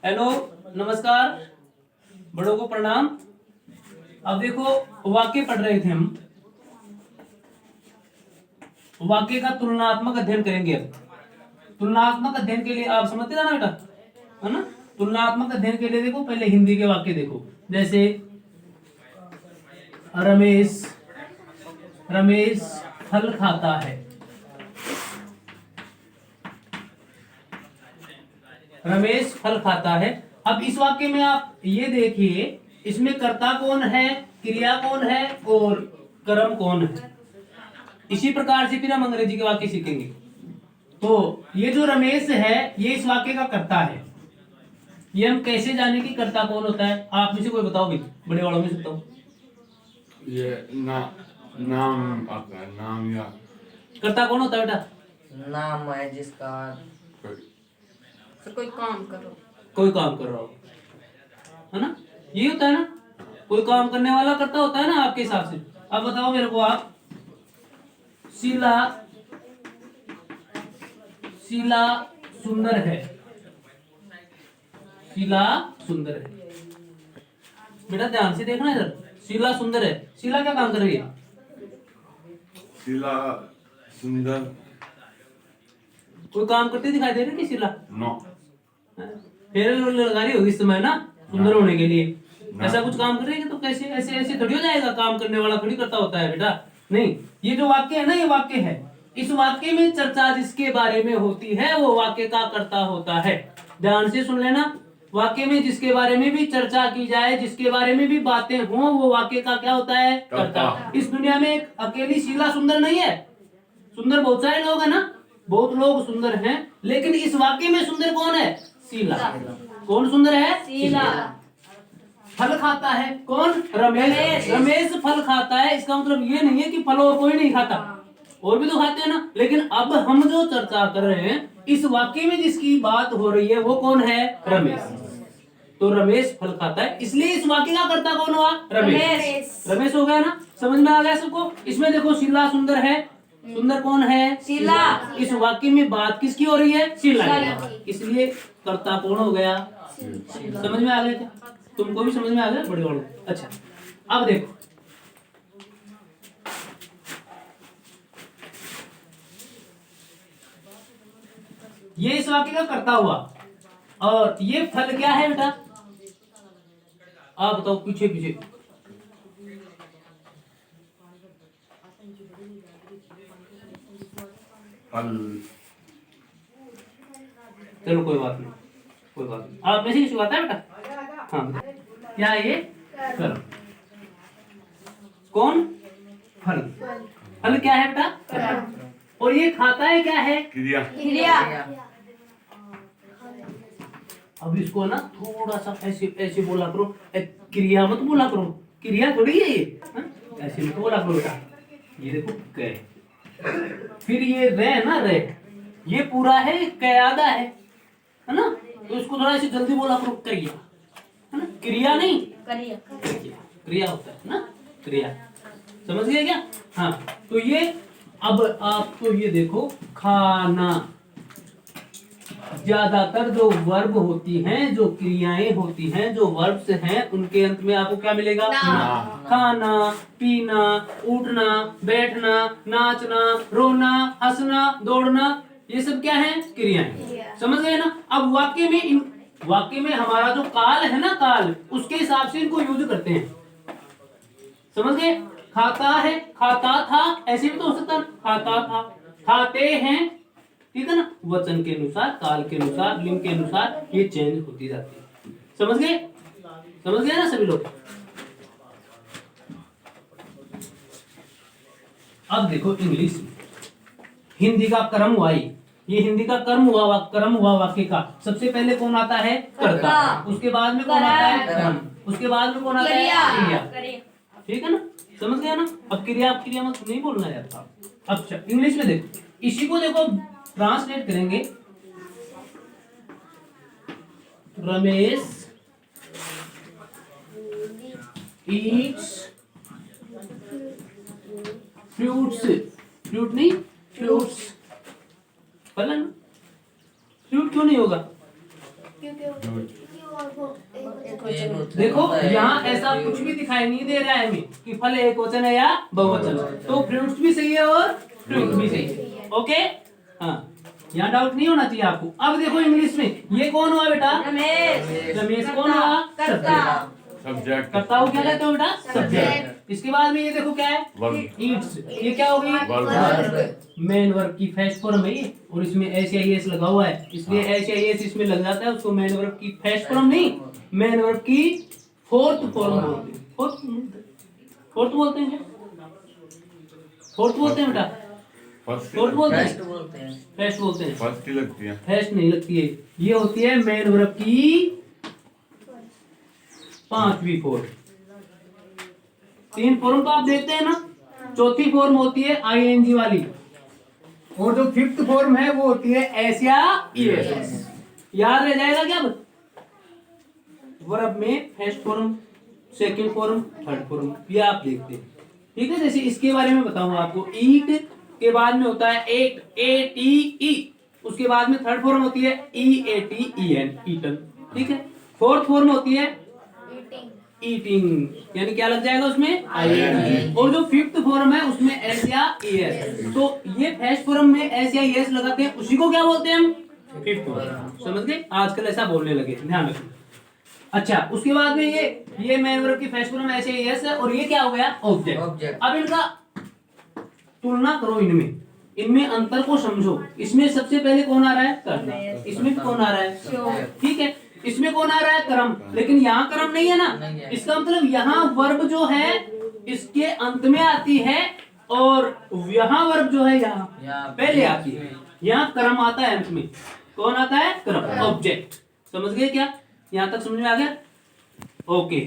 Hello, नमस्कार, बड़ों को प्रणाम। अब देखो, वाक्य पढ़ रहे थे हम। वाक्य का तुलनात्मक अध्ययन करेंगे। अब तुलनात्मक अध्ययन के लिए आप समझते ना बेटा, है ना। तुलनात्मक अध्ययन के लिए देखो, पहले हिंदी के वाक्य देखो। जैसे रमेश फल खाता है। रमेश फल खाता है। अब इस वाक्य में आप ये देखिए, इसमें कर्ता कौन है, क्रिया कौन है और कर्म कौन है। इसी प्रकार से फिर हम अंग्रेजी के वाक्य सीखेंगे। तो ये जो रमेश है, ये इस वाक्य का कर्ता है। ये हम कैसे जाने कि कर्ता कौन होता है? आप में से कोई बताओ भाई, बड़े वालों में सकता हूँ। ये नाम आता है, नाम या कर्ता कौन होता है बेटा? नाम है जिसका कोई काम करो, कोई काम कर रहा हो, है ना। ये होता है ना, कोई काम करने वाला कर्ता होता है ना आपके हिसाब से। अब बताओ मेरे को आप, शीला सुंदर है। शीला सुंदर है। बेटा ध्यान से देखना इधर। शीला सुंदर है। शीला क्या काम कर रही है? शीला सुंदर कोई काम करती दिखाई दे रही है कि शीला? नो फेयर लगा रही होगी इस समय ना, सुंदर होने के लिए। ऐसा कुछ काम कर रही है तो कैसे ऐसे ऐसे थोड़ी हो जाएगा? काम करने वाला थोड़ी करता होता है बेटा। नहीं, ये जो वाक्य है ना, ये वाक्य है। इस वाक्य में चर्चा जिसके बारे में होती है वो वाक्य का कर्ता होता है। ध्यान से सुन लेना। वाक्य में जिसके बारे में भी चर्चा की जाए, जिसके बारे में भी बातें हों, वो वाक्य का क्या होता है? कर्ता। इस दुनिया में एक अकेली शीला सुंदर नहीं है। सुंदर बहुत सारे लोग हैं ना, बहुत लोग सुंदर हैं, लेकिन इस वाक्य में सुंदर कौन है? शीला। कौन सुंदर है? शीला। फल खाता है कौन? रमेश। रमेश फल खाता है। इसका मतलब ये नहीं है कि फल और कोई नहीं खाता, और भी तो खाते हैं ना। लेकिन अब हम जो चर्चा कर रहे हैं, इस वाक्य में जिसकी बात हो रही है वो कौन है? रमेश। तो रमेश फल खाता है, इसलिए इस वाक्य का कर्ता कौन हुआ? रमेश। रमेश हो गया ना, समझ में आ गया सबको। इसमें देखो, शीला सुंदर है। सुंदर कौन है? शीला। इस वाक्य में बात किसकी हो रही है? शीला की। इसलिए कर्ता कौन हो गया? समझ में आ गया क्या? तुमको भी समझ में आ गया बड़े वालों? अच्छा, अब देखो, ये इस वाक्य का कर्ता हुआ। और ये फल क्या है बेटा? आप बताओ, पीछे पीछे। फल। चलो कोई बात नहीं, कोई बात नहीं। आप में से किसी आता है बेटा? हाँ, क्या ये? कर्म। कौन? फल। फल क्या है बेटा? कर्म। और ये खाता है क्या है? क्रिया। अब इसको ना थोड़ा सा ऐसे ऐसे बोला करो, क्रिया मत बोला करो। क्रिया थोड़ी है ये, ऐसे मत बोला करो बेटा। ये देखो कै, फिर ये रे ना, रे ये पूरा है, कयादा है ना। तो इसको थोड़ा ऐसे जल्दी बोला करो, क्रिया, है ना। क्रिया नहीं, क्रिया होता है ना, क्रिया। समझ गए क्या? हाँ, तो ये अब आपको ये देखो, खाना, ज्यादातर जो वर्ब होती हैं, जो क्रियाएं होती हैं, जो वर्ब्स हैं, उनके अंत में आपको क्या मिलेगा? ना। खाना, पीना, उठना, बैठना, नाचना, रोना, हंसना, दौड़ना, ये सब क्या है? क्रियाएं। समझ गए ना? अब वाक्य में हमारा जो काल है ना, काल, उसके हिसाब से इनको यूज करते हैं। समझ गए? खाता है, खाता था, ऐसे भी तो हो सकता है, खाता था, खाते हैं, ठीक है ना। वचन के अनुसार, काल के अनुसार, लिंग के अनुसार ये चेंज होती जाती है। समझ गए? समझ गए ना सभी लोग? अब देखो इंग्लिश में, हिंदी का कर्म हुआ, ये हिंदी का कर्म हुआ वाक्य का। सबसे पहले कौन आता है? कर्ता। उसके बाद में कौन आता है? कर्म। उसके बाद में कौन आता है? क्रिया। ठीक है ना? समझ गया ना? अब क्रिया मत नहीं बोलना यार था। अच्छा, इंग्लिश में देखो, इसी को देखो ट्रांसलेट करेंगे। Ramesh Yeats fruits. फ्रूट नहीं, फ्रूट्स। फल है ना? फ्रूट क्यों नहीं होगा? देखो यहाँ ऐसा कुछ भी दिखाई नहीं दे रहा है हमें कि फल एक वचन है या बहुवचन, तो फ्रूट्स भी सही है और फ्रूट भी सही है। ओके, हाँ, यहाँ डाउट नहीं होना चाहिए आपको। अब देखो इंग्लिश में ये कौन हुआ बेटा? रमेश कौन हुआ? सब्जेक्ट करता हो क्या कहते हो बेटा? सब्जेक्ट। इसके बाद में ये देखो क्या है? वर्ब ईट्स, ये क्या होगी? मेन वर्ब की फर्स्ट फॉर्म है ये, और इसमें एस या एस लगा हुआ है, इसलिए एस या एस इसमें लग जाता है, उसको मेन वर्ब की फर्स्ट फॉर्म नहीं, मेन वर्ब की फोर्थ फॉर्म बोलते हैं। फोर्थ बोलते हैं क्या? फोर्थ बोलते हैं बेटा? फर्स्ट फोर्थ बोलते फर्स्ट हैं? बोलते हैं। फर्स्ट बोलते हैं। फर्स्ट की लगती है। फर्स्ट नहीं लगती है, ये होती है मेन वर्ब की पांचवी फॉर्म। तीन फॉर्म तो आप देखते हैं ना, चौथी फॉर्म होती है आईएनजी वाली, और जो फिफ्थ फॉर्म है वो होती है एस या ईएस। याद रह जाएगा क्या? वर्ब में first form, second form, third form, ये आप देखते हैं। ठीक है, जैसे इसके बारे में बताऊंगा आपको। ईट के बाद में होता है एट, ए टी ई, उसके बाद में थर्ड फॉर्म होती है E A T E N, eaten. ठीक है, फोर्थ फॉर्म होती है ईटिंग, यानी क्या लग जाएगा उसमें? आई। और जो फिफ्थ फॉर्म है उसमें एस या एस। तो ये फर्स्ट फॉर्म में एस या एस लगाते हैं, उसी को क्या बोलते हैं हम? Fifth form. समझ गए? आजकल ऐसा बोलने लगे, ध्यान रखना। अच्छा, उसके बाद में ये मेन वर्ब की फर्स्ट फॉर्म एस या एस है, और ये क्या हो गया? ऑब्जेक्ट। अब इनका तुलना करो, इनमें अंतर को समझो। इसमें सबसे पहले कौन आ रहा है? करना। इसमें कौन आ रहा है? ठीक है, इसमें कौन आ रहा है? कर्म। लेकिन यहाँ कर्म नहीं है ना, इसका मतलब यहाँ वर्ब जो है इसके अंत में आती है, और यहाँ वर्ब जो है यहाँ पहले आती है। यहाँ कर्म आता है अंत में। कौन आता है? कर्म, ऑब्जेक्ट। समझ गए क्या? यहाँ तक समझ में आ गया? ओके।